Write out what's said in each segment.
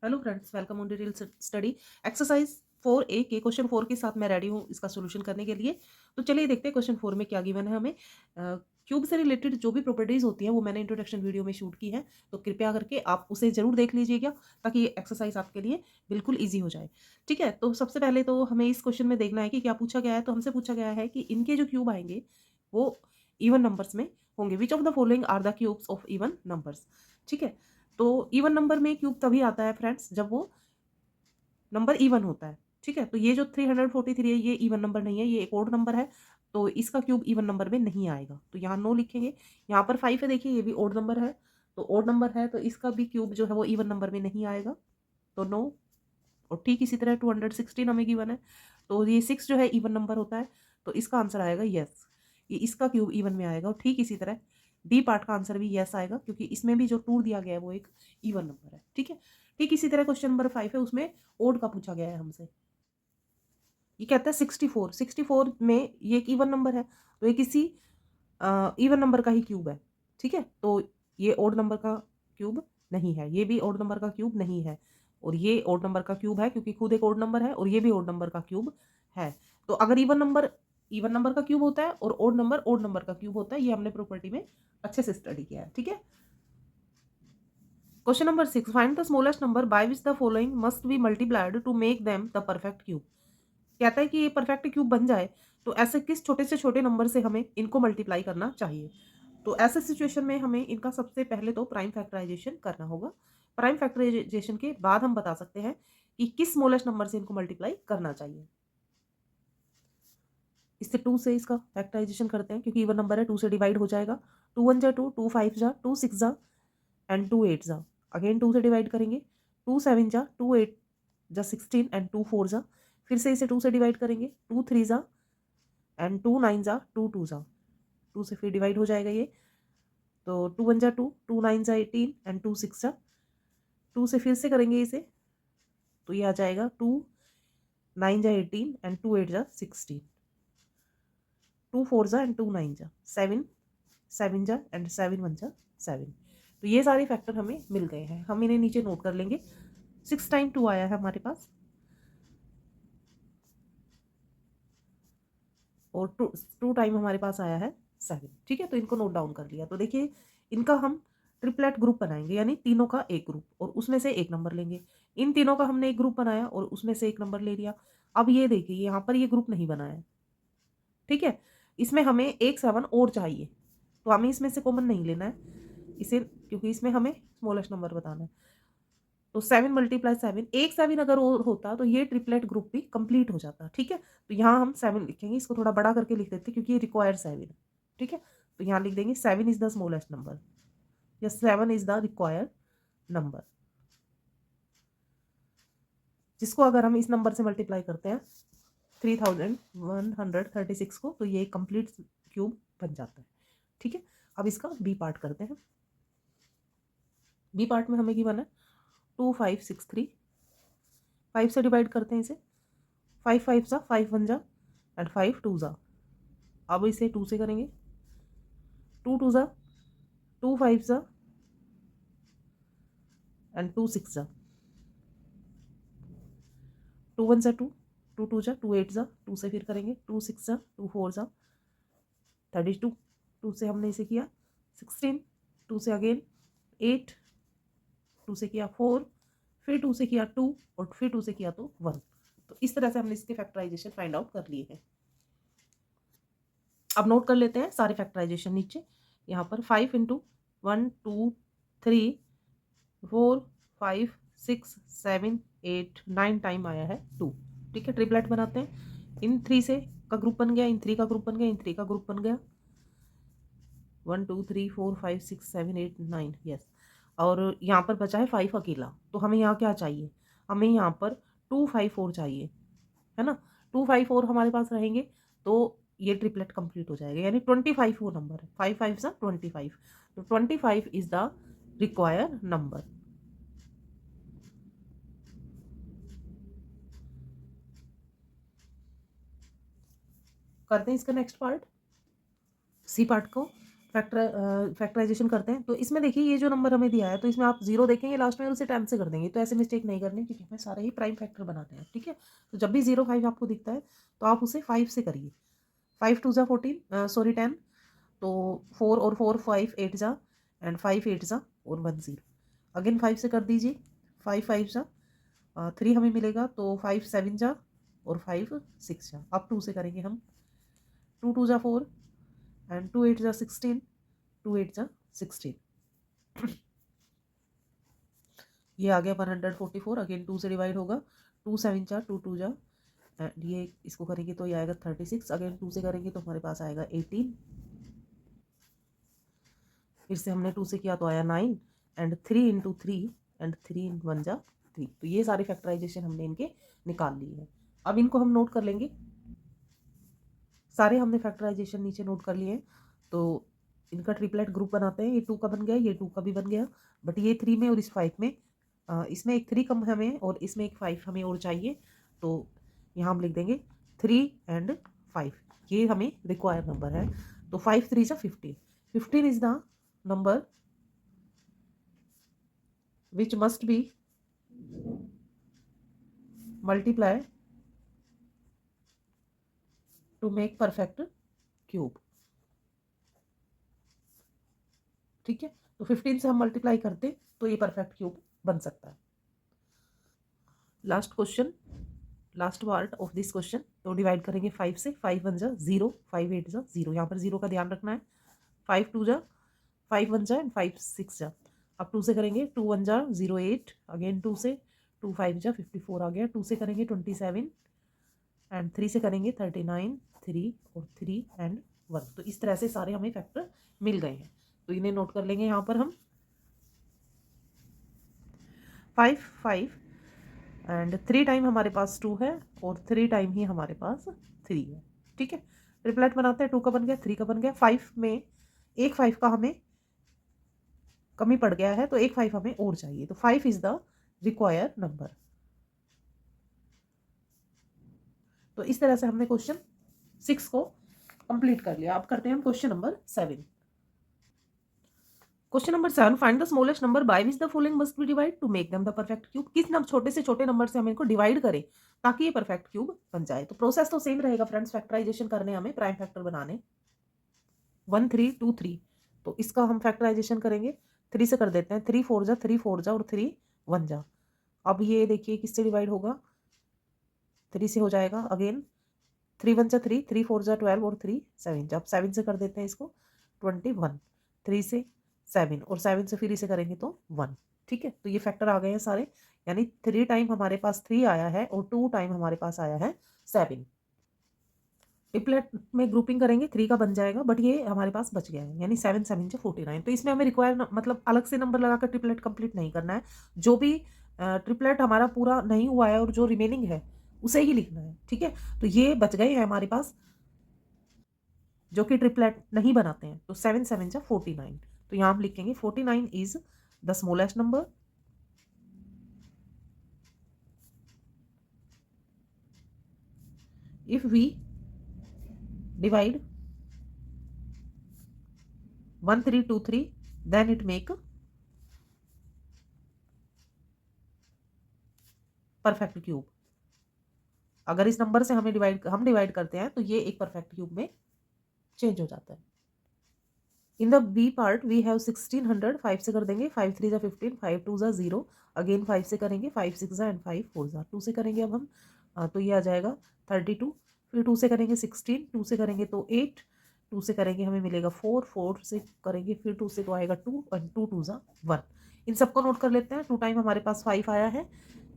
Hello friends, welcome on detail study. Exercise 4A के question 4 के साथ मैं रेडी हूँ इसका सॉल्यूशन करने के लिए। तो चलिए देखते हैं क्वेश्चन 4 में क्या गिवन है हमें। क्यूब से रिलेटेड जो भी प्रॉपर्टीज होती हैं वो मैंने इंट्रोडक्शन वीडियो में शूट की है, तो कृपया करके आप उसे जरूर देख लीजिएगा ताकि ये एक्सरसाइज आपके लिए बिल्कुल ईजी हो जाए। ठीक है, तो सबसे पहले तो हमें इस क्वेश्चन में देखना है कि क्या पूछा गया है। तो हमसे पूछा गया है कि इनके जो क्यूब आएंगे वो इवन नंबर्स में होंगे। Which of the following are the cubes of even numbers. ठीक है, तो इवन नंबर में क्यूब तभी आता है फ्रेंड्स जब वो नंबर इवन होता है। ठीक है, तो ये जो 343 है ये इवन नंबर नहीं है, ये एक ओड नंबर है, तो इसका क्यूब इवन नंबर में नहीं आएगा, तो यहाँ नो लिखेंगे। यहाँ पर 5 है, देखिए ये भी ओड नंबर है, तो ओड नंबर है तो इसका भी क्यूब जो है वो इवन नंबर में नहीं आएगा, तो नो। और ठीक इसी तरह 216 हमें गिवन है, तो ये 6 जो है इवन नंबर होता है, तो इसका आंसर आएगा यस, ये इसका क्यूब इवन में आएगा। और ठीक इसी तरह डी पार्ट का आंसर भी यस आएगा, क्योंकि इसमें भी जो 2 दिया गया है वो एक इवन नंबर है। ठीक है, ठीक इसी तरह क्वेश्चन नंबर 5 है, उसमें ओड का पूछा गया है हमसे। ये कहता है 64, 64 में ये एक इवन नंबर है, तो ये किसी इवन नंबर का ही क्यूब है। ठीक है, तो ये ओड नंबर का क्यूब नहीं है, ये भी ओड नंबर का क्यूब नहीं है, और ये ओड नंबर का क्यूब है क्योंकि खुद एक ओड नंबर है, और ये भी ओड नंबर का क्यूब है। तो अगर इवन नंबर का क्यूब होता है और ओड नंबर का क्यूब होता है, ये हमने प्रॉपर्टी में अच्छे से स्टडी किया है। ठीक है, question number 6, find the smallest number by which the following must be multiplied to make them the perfect cube. कहता है कि ये परफेक्ट क्यूब बन जाए तो ऐसे किस छोटे से छोटे नंबर से हमें इनको मल्टीप्लाई करना चाहिए। तो ऐसे सिचुएशन में हमें इनका सबसे पहले तो प्राइम फैक्टराइजेशन करना होगा। प्राइम फैक्टराइजेशन के बाद हम बता सकते हैं कि किस स्मॉलेस्ट नंबर से इनको मल्टीप्लाई करना चाहिए। इससे 2 से इसका फैक्टराइजेशन करते हैं, क्योंकि इवन नंबर है, 2 से डिवाइड हो जाएगा। 2 1 जा 2, 2 5 जा 2 6 जा एंड 2 8 जा। अगेन 2 से डिवाइड करेंगे, 2 7 जा 2 8 जा 16 एंड 2 4 जा। फिर से इसे 2 से डिवाइड करेंगे, 2 3 जा एंड 2 9 जा 2 2 जा। 2 से फिर डिवाइड हो जाएगा ये, तो 2 1 जा 2, 2 9 जा 18 एंड 2 6 जा। 2 से फिर से करेंगे इसे, तो ये आ जाएगा 2 9 जा 18 एंड 2 8 जा 16। 2 4 जा एंड 2 9 जा 7, 7 जा एंड 7 1 जा 7। तो ये सारे फैक्टर हमें मिल गए हैं, हम इन्हें नीचे नोट कर लेंगे। 6 टाइम 2 आया है हमारे पास, और 2 टाइम हमारे पास आया है 7। ठीक है, तो इनको नोट डाउन कर लिया। तो देखिए इनका हम ट्रिपलेट ग्रुप बनाएंगे, यानी तीनों का एक ग्रुप, और उसमें से एक नंबर लेंगे। इन तीनों का हमने एक ग्रुप बनाया और उसमें से एक नंबर ले लिया। अब ये देखिए यहाँ पर ये ग्रुप नहीं बनाया है। ठीक है, इसमें हमें एक 7 और चाहिए, तो हमें इसमें से कॉमन नहीं लेना है इसे, क्योंकि इसमें हमें स्मॉलेस्ट नंबर बताना है। तो 7 मल्टीप्लाई 7, एक 7 अगर और होता तो ये ट्रिपलेट ग्रुप भी कंप्लीट हो जाता। ठीक है, तो यहाँ हम 7 लिखेंगे, इसको थोड़ा बड़ा करके लिख देते क्योंकि ये रिक्वायर 7 है। ठीक है, तो यहाँ लिख देंगे 7 इज द स्मॉलेस्ट नंबर, या 7 इज द रिक्वायर्ड नंबर, जिसको अगर हम इस नंबर से मल्टीप्लाई करते हैं 3136 को, तो ये कंप्लीट क्यूब बन जाता है। ठीक है, अब इसका बी पार्ट करते हैं। बी पार्ट में हमें गिवन है 2563, 5 से डिवाइड करते हैं इसे, 5 5 जा 5 1 जा एंड 5 2 जा। अब इसे 2 से करेंगे, 2 2 जा 2 5 जा एंड 2 6 जा। 2 1 जा 2, 2 2 जा 2 8 जा, 2 से फिर करेंगे, 2 6 जा 2 4 जा 32। 2 से हमने इसे किया 16, 2 से अगेन 8, 2 से किया 4, फिर 2 से किया 2, और फिर 2 से किया तो 1। तो इस तरह से हमने इसके फैक्टराइजेशन फाइंड आउट कर लिए हैं। अब नोट कर लेते हैं सारे फैक्टराइजेशन नीचे। यहाँ पर 5 इंटू 1 2 3 4 5 6 7 8 9 टाइम आया है 2। ठीक है, ट्रिपलेट बनाते हैं। इन 3 से का ग्रुप बन गया, इन 3 का ग्रुप बन गया, इन 3 का ग्रुप बन गया। 1 2 3 4 5 6 7 8 9, यस। और यहाँ पर बचा है 5 अकेला, तो हमें यहाँ क्या चाहिए, हमें यहाँ पर 2 5 4 चाहिए, है ना। 2 5 4 हमारे पास रहेंगे तो ये ट्रिपलेट कंप्लीट हो जाएगा, यानी 25 वो नंबर है। 5 5 सा 25, तो 25 इज द रिक्वायर नंबर। करते हैं इसका नेक्स्ट पार्ट, सी पार्ट को। फैक्टराइजेशन करते हैं। तो इसमें देखिए ये जो नंबर हमें दिया है तो इसमें आप 0 देखेंगे लास्ट में और उसे 10 से कर देंगे। तो ऐसे मिस्टेक नहीं करनी क्योंकि हमें सारे ही प्राइम फैक्टर बनाते हैं, ठीक है। तो जब भी 0 5 आपको दिखता है तो आप उसे 5 से करिए। 5 2 जा 14 सॉरी 10, तो 4 और 4 5 8 जा एंड 5 8 जा और 1 0। अगेन 5 से कर दीजिए। 5 5 जा 3 हमें मिलेगा, तो 5 7 जा और 5 6 जा। अब 2 से करेंगे हम। 2 2 जा 4 एंड 2 8 जा 16, 2 8 जा 16। ये आ गया 144। अगेन 2 से डिवाइड होगा। 2 7 जा 2 2 जा एंड ये इसको करेंगे तो ये आएगा 36। अगेन 2 से करेंगे तो हमारे पास आएगा 18। फिर से हमने 2 से किया तो आया 9 एंड 3 इंटू 3 एंड 3 इन 1 जा 3। तो ये सारे फैक्टराइजेशन हमने इनके निकाल लिए हैं। अब इनको हम नोट कर लेंगे। सारे हमने फैक्टराइजेशन नीचे नोट कर लिए हैं। तो इनका ट्रिपलेट ग्रुप बनाते हैं। ये 2 का बन गया, ये 2 का भी बन गया, बट ये 3 में और इस 5 में, इसमें एक 3 कम हमें और इसमें एक 5 हमें और चाहिए। तो यहाँ हम लिख देंगे 3 एंड 5, ये हमें रिक्वायर्ड नंबर है। तो 5 3 जा 15। 15 is the number which must be multiply to make perfect cube, ठीक है। तो 15 से हम मल्टीप्लाई करते तो ये परफेक्ट क्यूब बन सकता है। Last question, last part of this question. तो डिवाइड करेंगे 5 से। 5 1 जा 0, 5 8 जा 0। यहाँ पर 0 का ध्यान रखना है। 5 2 जा 5 1 जा एंड 5 6 जा। अब 2 से करेंगे। 2 1 जा 0 8, अगेन 2 से 2 5 जा 54 आ गया। 2 से करेंगे 27 एंड 3 से करेंगे 39, 3 और 3 एंड 1। तो इस तरह से सारे हमें फैक्टर मिल गए हैं। तो इन्हें नोट कर लेंगे यहाँ पर हम। 5 5 एंड 3 टाइम हमारे पास 2 है और 3 टाइम ही हमारे पास 3 है, ठीक है। ट्रिपलेट बनाते हैं। 2 का बन गया, 3 का बन गया। 5 में एक 5 का हमें कमी पड़ गया है, तो एक 5 हमें और चाहिए। तो 5 इज द रिक्वायर्ड नंबर। तो इस तरह से हमने क्वेश्चन 6 को कंप्लीट कर लिया। अब करते हैं हम question number 7। Question number 7, find the smallest number by which the following must B divide two make them the perfect cube. किस नंबर छोटे से छोटे नंबर से हम इनको डिवाइड करें ताकि ये परफेक्ट क्यूब बन जाए। तो प्रोसेस तो सेम रहेगा फ्रेंड्स, फैक्टराइजेशन करने हमें, प्राइम फैक्टर बनाने। 1 3 2 3, तो इसका हम फैक्टराइजेशन करेंगे। 3 से कर देते हैं। 3 4 जा 3 4 जा और 3 1 जा। अब ये देखिए किससे डिवाइड होगा। 3 से हो जाएगा। अगेन 3 1 जा 3, 3 4 जा 12 और 3 7 जा। अब 7 से कर देते हैं इसको 21। 3 से 7 और 7 से फिर इसे करेंगे तो 1, ठीक है। तो ये फैक्टर आ गए हैं सारे, यानी 3 टाइम हमारे पास 3 आया है और 2 टाइम हमारे पास आया है 7। ट्रिपलेट में ग्रुपिंग करेंगे 3 का बन जाएगा, बट ये हमारे पास बच गया है, यानी 7 7 से 49। तो इसमें हमें रिक्वायर मतलब अलग से नंबर लगाकर ट्रिपलेट कंप्लीट नहीं करना है। जो भी ट्रिपलेट हमारा पूरा नहीं हुआ है और जो रिमेनिंग है उसे ही लिखना है, ठीक है। तो ये बच गए हैं हमारे पास जो कि ट्रिपलेट नहीं बनाते हैं। तो 7 7 जा 49। तो यहाँ हम लिखेंगे 49 is the smallest number if we divide 1 3 2 3 then it make perfect cube. अगर इस नंबर से हम डिवाइड करते हैं तो ये एक परफेक्ट क्यूब में चेंज हो जाता है। In the B part we have 1600। 5 से कर देंगे। 5 3 जा 15, 5 2 जा 0। अगेन 5 से करेंगे। 5 6 जा एंड 5 4 जा। 2 से करेंगे अब हम, तो ये आ जाएगा 32। फिर 2 से करेंगे 16, 2 से करेंगे तो 8, 2 से करेंगे हमें मिलेगा 4, 4 से करेंगे फिर 2 से तो आएगा 2 एंड 2 2 जा 1। इन सबको नोट कर लेते हैं। 2 टाइम हमारे पास 5 आया है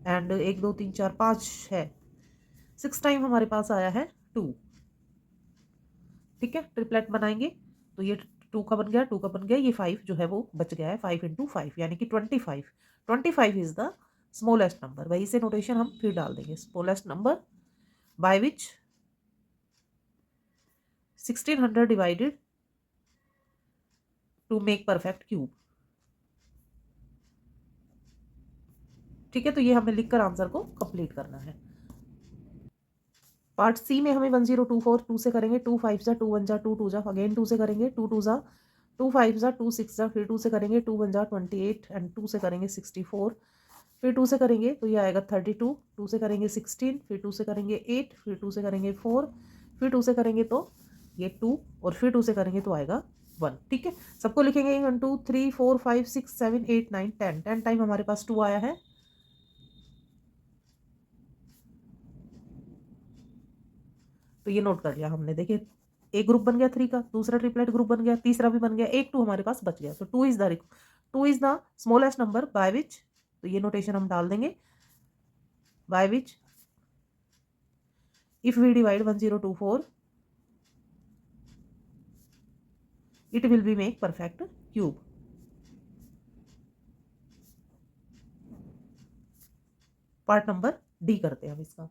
एंड 1 2 3 4 5 है। 6 टाइम हमारे पास आया है 2, ठीक है। ट्रिपलेट बनाएंगे तो ये 2 का बन गया, 2 का बन गया। ये 5 जो है वो बच गया है। 5 इंटू 5 यानी कि 25। 25 इज द स्मॉलेस्ट नंबर। वही से नोटेशन हम फिर डाल देंगे। Smallest number by which 1600 divided to make perfect cube, ठीक है। तो ये हमें लिखकर आंसर को कंप्लीट करना है। पार्ट सी में हमें 1024। 2 से करेंगे 2 5 जा 2 1 जा 2 2 जा। अगेन 2 से करेंगे 2 2 जा 2 5 जा 2 6 जा, फिर 2 से करेंगे 2 1 जा 28 एंड 2 से करेंगे 64, फिर 2 से करेंगे तो ये आएगा 32, 2 से करेंगे 16, फिर 2 से करेंगे 8, फिर 2 से करेंगे 4, फिर 2 से करेंगे तो ये 2 और फिर 2 से करेंगे तो आएगा 1। ठीक है, सबको लिखेंगे 1 2 3 4 5 6 7 8 9 10, 10 टाइम हमारे पास 2 आया है। तो ये नोट कर लिया हमने। देखिए एक ग्रुप बन गया 3 का, दूसरा ट्रिपलेट ग्रुप बन गया, तीसरा भी बन गया, एक 2 हमारे पास बच गया। तो 2 is the smallest number by which, तो ये नोटेशन हम डाल देंगे, by which if we divide 1024 it will be make perfect cube. Part number D करते हैं हम इसका।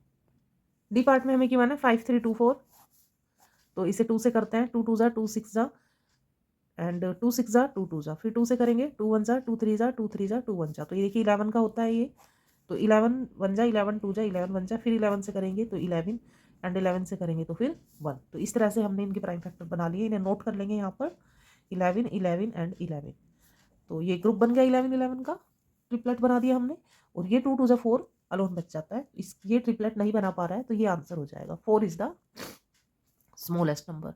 डी पार्ट में हमें क्या है 5 3 2 4, तो इसे 2 से करते हैं, 2 2 जा 2 6 जा एंड 2 6 जा 2 2 जा, फिर 2 से करेंगे 2 1 जा 2 3 जा 2 3 जा 2 1 जा, तो ये देखिए 11 का होता है ये, तो 11 1 जा 11 2 जा 11 1 जा, फिर 11 से करेंगे तो 11 एंड 11 से करेंगे तो फिर 1। तो इस तरह से हमने इनके प्राइम फैक्टर बना लिए, इन्हें नोट कर लेंगे यहाँ पर 11 11 एंड 11। तो ये ग्रुप बन गया 11 11 का, ट्रिपलेट बना दिया हमने, और ये 2 2 जा 4 अलोन बच जाता है, इस ये ट्रिपलेट नहीं बना पा रहा है, तो ये आंसर हो जाएगा 4 इज द स्मॉलेस्ट नंबर।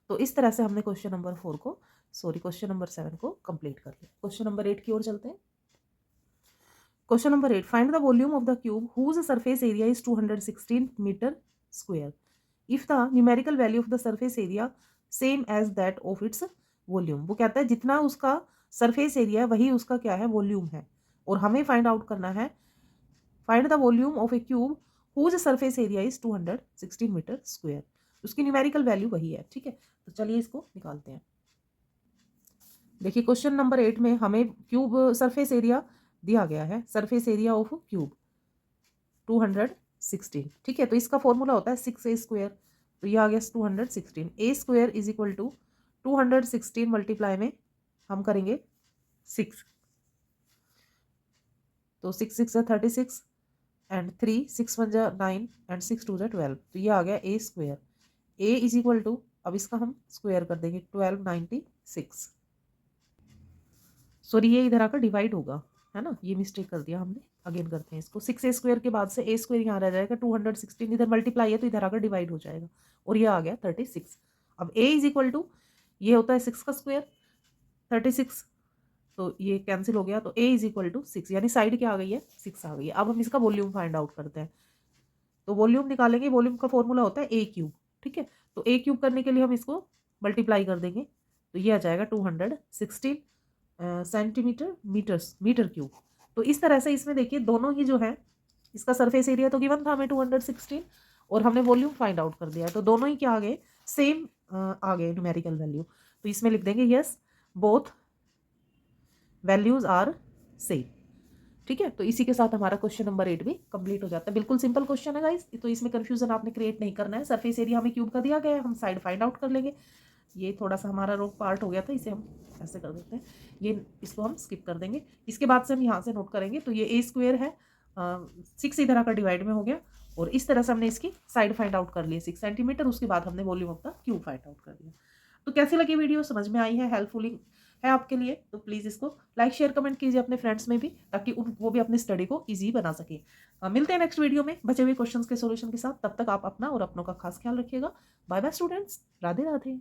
तो इस तरह से हमने क्वेश्चन नंबर 4 को, सॉरी क्वेश्चन नंबर 7 को कंप्लीट कर लिया। क्वेश्चन नंबर 8 की ओर चलते हैं। Question number 8, find the volume of the cube whose surface area is 216 metre square if the numerical value of the surface area same as that of its volume. वो कहता है जितना उसका सरफेस एरिया है वही उसका क्या है, वॉल्यूम है, और हमें फाइंड आउट करना है, find the volume of a cube whose surface area is 216 metre square. उसकी न्यूमेरिकल वैल्यू वही है। ठीक है, तो चलिए इसको निकालते हैं। देखिए क्वेश्चन नंबर 8 में हमें क्यूब सरफेस एरिया दिया गया है, सरफेस एरिया ऑफ क्यूब 216। ठीक है, तो इसका फॉर्मूला होता है 6a स्क्वायर, तो ये आ गया 216। A square is equal to 216 multiply में हम करेंगे 6, तो 6 6 36 एंड 3 6 1 जा 9 एंड 6 2 जा 12, तो ये आ गया A square. A is equal to, अब इसका हम स्क्वायर कर देंगे 1296। सॉरी ये इधर आकर डिवाइड होगा, है ना, ये मिस्टेक कर दिया हमने, अगेन करते हैं इसको। 6a स्क्वायर के बाद से ए स्क्वायर यहाँ रह जाएगा, 216 इधर मल्टीप्लाई है तो इधर आकर डिवाइड हो जाएगा, और ये आ गया 36। अब a इज इक्वल टू, ये होता है 6 का स्क्वायर 36, तो ये कैंसिल हो गया, तो a इज इक्वल टू 6, यानी साइड क्या आ गई है, 6 आ गई है। अब हम इसका वॉल्यूम फाइंड आउट करते हैं, तो वॉल्यूम निकालेंगे, वॉल्यूम का फॉर्मूला होता है a क्यूब। ठीक है, तो a क्यूब करने के लिए हम इसको मल्टीप्लाई कर देंगे, तो ये आ जाएगा 216 सेंटीमीटर मीटर क्यूब। तो इस तरह से इसमें देखिए दोनों ही जो है, इसका सरफेस एरिया तो गिवन था हमें 216, और हमने वॉल्यूम फाइंड आउट कर दिया है, तो दोनों ही क्या आ गए, सेम आ गए न्यूमेरिकल वैल्यू। तो इसमें लिख देंगे yes both values are same. ठीक है, तो इसी के साथ हमारा क्वेश्चन नंबर 8 भी कंप्लीट हो जाता है। बिल्कुल सिंपल क्वेश्चन है गाइस, तो इसमें कंफ्यूजन आपने क्रिएट नहीं करना है। सरफेस एरिया हमें क्यूब का दिया गया है, हम साइड फाइंड आउट कर लेंगे। ये थोड़ा सा हमारा रोक पार्ट हो गया था, इसे हम ऐसे कर देते हैं, ये इसको हम स्किप कर देंगे। इसके बाद से हम यहाँ से नोट करेंगे, तो ये ए स्क्वायर है, 6 इधर आकर डिवाइड में हो गया, और इस तरह से हमने इसकी साइड फाइंड आउट कर लिए 6 सेंटीमीटर। उसके बाद हमने volume of the cube find out कर दिया। तो कैसी लगी वीडियो, समझ में आई है, हेल्पफुल है आपके लिए, तो प्लीज़ इसको लाइक शेयर कमेंट कीजिए अपने फ्रेंड्स में भी, ताकि वो भी अपनी स्टडी को ईजी बना सके। मिलते हैं नेक्स्ट वीडियो में बचे हुए क्वेश्चंस के सॉल्यूशन के साथ। तब तक आप अपना और अपनों का खास ख्याल रखिएगा। Bye bye students, Radhe Radhe.